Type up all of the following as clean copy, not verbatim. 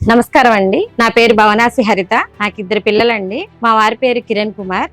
నమస్కారం అండి. నా పేరు భవనాసి హరిత. నాకు 2 పిల్లలండి. మా వారి పేరు కిరణ్ కుమార్.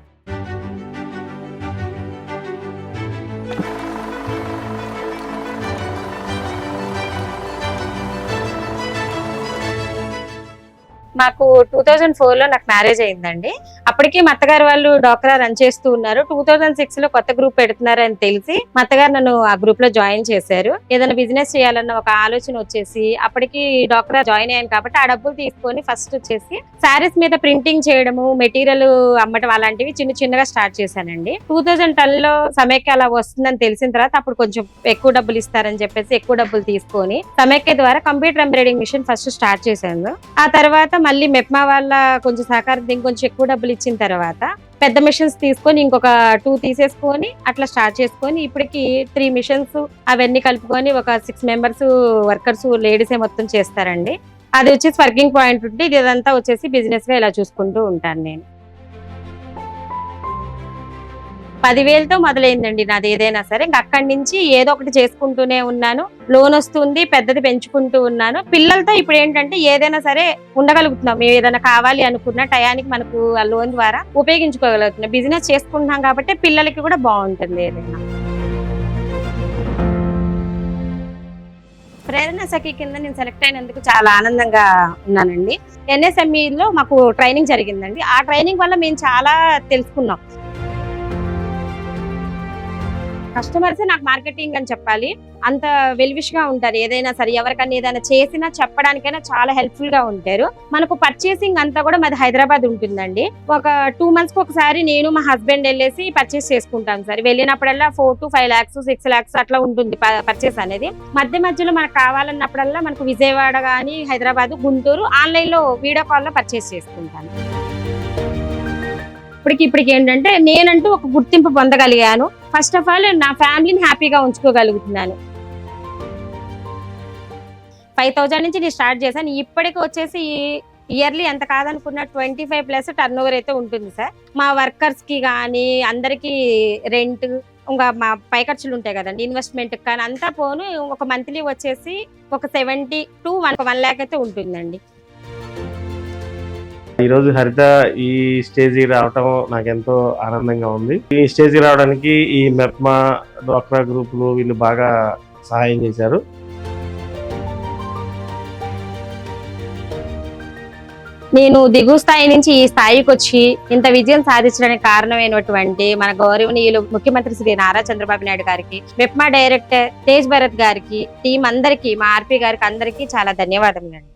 మాకు 2004లో నాకు మ్యారేజ్ అయిందండి. అప్పటికి మా అత్తగారు వాళ్ళు డ్వాక్రా రన్ చేస్తూ ఉన్నారు. 2006లో కొత్త గ్రూప్ పెడుతున్నారని తెలిసి మా అత్తగారు నన్ను ఆ గ్రూప్ లో జాయిన్ చేశారు. ఏదైనా బిజినెస్ చేయాలన్న ఒక ఆలోచన వచ్చేసి అప్పటికి డ్వాక్రా జాయిన్ అయ్యాను కాబట్టి ఆ డబ్బులు తీసుకొని ఫస్ట్ వచ్చేసి శారీస్ మీద ప్రింటింగ్ చేయడము, మెటీరియల్ అమ్మటం అలాంటివి చిన్న చిన్నగా స్టార్ట్ చేశానండి. 2010లో సమైక్య అలా వస్తుందని తెలిసిన తర్వాత అప్పుడు కొంచెం ఎక్కువ డబ్బులు ఇస్తారని చెప్పేసి ఎక్కువ డబ్బులు తీసుకొని సమైక్య ద్వారా computer embroidering machine first start చేశాను. ఆ తర్వాత మళ్ళీ మెప్మా వాళ్ళ కొంచెం సహకారం ఇంకొంచెం ఎక్కువ డబ్బులు ఇచ్చిన తర్వాత పెద్ద మిషన్స్ తీసుకొని ఇంకొక 2 తీసేసుకొని అట్లా స్టార్ట్ చేసుకొని ఇప్పటికి 3 మిషన్స్ అవన్నీ కలుపుకొని ఒక 6 మెంబర్స్ వర్కర్స్ లేడీసే మొత్తం చేస్తారండి. అది వచ్చేసి వర్కింగ్ పాయింట్ ఉంటే ఇదంతా వచ్చేసి బిజినెస్ గా ఇలా చూసుకుంటూ ఉంటాను నేను. 10,000తో మొదలైందండి నాది ఏదైనా సరే. ఇంకా అక్కడి నుంచి ఏదో ఒకటి చేసుకుంటూనే ఉన్నాను. లోన్ వస్తుంది, పెద్దది పెంచుకుంటూ ఉన్నాను. పిల్లలతో ఇప్పుడు ఏంటంటే ఏదైనా సరే ఉండగలుగుతున్నాం. మేము ఏదైనా కావాలి అనుకున్న టయానికి మనకు ఆ లోన్ ద్వారా ఉపయోగించుకోగలుగుతున్నాం. బిజినెస్ చేసుకుంటున్నాం కాబట్టి పిల్లలకి కూడా బాగుంటుంది ఏదైనా. ప్రేరణ సఖి కింద నేను సెలెక్ట్ అయినందుకు చాలా ఆనందంగా ఉన్నానండి. NSMEలో మాకు ట్రైనింగ్ జరిగిందండి. ఆ ట్రైనింగ్ వల్ల మేము చాలా తెలుసుకున్నాం. కస్టమర్స్ నాకు మార్కెటింగ్ అని చెప్పాలి. అంత వెల్విష్ గా ఉంటారు. ఏదైనా సరే ఎవరికన్నా ఏదైనా చేసినా చెప్పడానికైనా చాలా హెల్ప్ఫుల్ గా ఉంటారు. మనకు పర్చేసింగ్ అంతా కూడా మాది హైదరాబాద్ ఉంటుందండి. ఒక 2 months కి ఒకసారి నేను మా హస్బెండ్ వెళ్ళేసి పర్చేస్ చేసుకుంటాం సార్. వెళ్ళినప్పుడల్లా 4 to 5 lakhs 6 lakhs అట్లా ఉంటుంది పర్చేస్ అనేది. మధ్యలో మనకు కావాలన్నప్పుడల్లా మనకు విజయవాడ గానీ హైదరాబాద్, గుంటూరు ఆన్లైన్ లో వీడియో కాల్ లో పర్చేస్ చేసుకుంటాను. ఇప్పటికి ఏంటంటే నేనంటూ ఒక గుర్తింపు పొందగలిగాను. ఫస్ట్ ఆఫ్ ఆల్ నా ఫ్యామిలీని హ్యాపీగా ఉంచుకోగలుగుతున్నాను. 5,000 నుంచి నేను స్టార్ట్ చేశాను. ఇప్పటికి వచ్చేసి ఇయర్లీ ఎంత కాదనుకున్న 25+ టర్నోవర్ అయితే ఉంటుంది సార్. మా వర్కర్స్ కి కానీ అందరికి రెంట్ ఇంకా మా పై ఖర్చులు ఉంటాయి కదండి, ఇన్వెస్ట్మెంట్ కానీ అంతా పోను ఒక మంత్లీ వచ్చేసి ఒక 70 to 1 lakh అయితే ఉంటుందండి. ఈరోజు హరిత ఈ స్టేజీ రావటం నాకెంతో ఆనందంగా ఉంది. ఈ స్టేజీ రావడానికి ఈ మెప్మా డ్వాక్రా గ్రూపులు వీళ్ళు బాగా సహాయం చేశారు. నేను దిగువ స్థాయి నుంచి ఈ స్థాయికి వచ్చి ఇంత విజయం సాధించడానికి కారణమైనటువంటి మన గౌరవనీయులు ముఖ్యమంత్రి శ్రీ నారా చంద్రబాబు నాయుడు గారికి, మెప్మా డైరెక్టర్ తేజ్ భరత్ గారికి, టీం అందరికీ, మా ఆర్పీ గారికి అందరికీ చాలా ధన్యవాదములండి.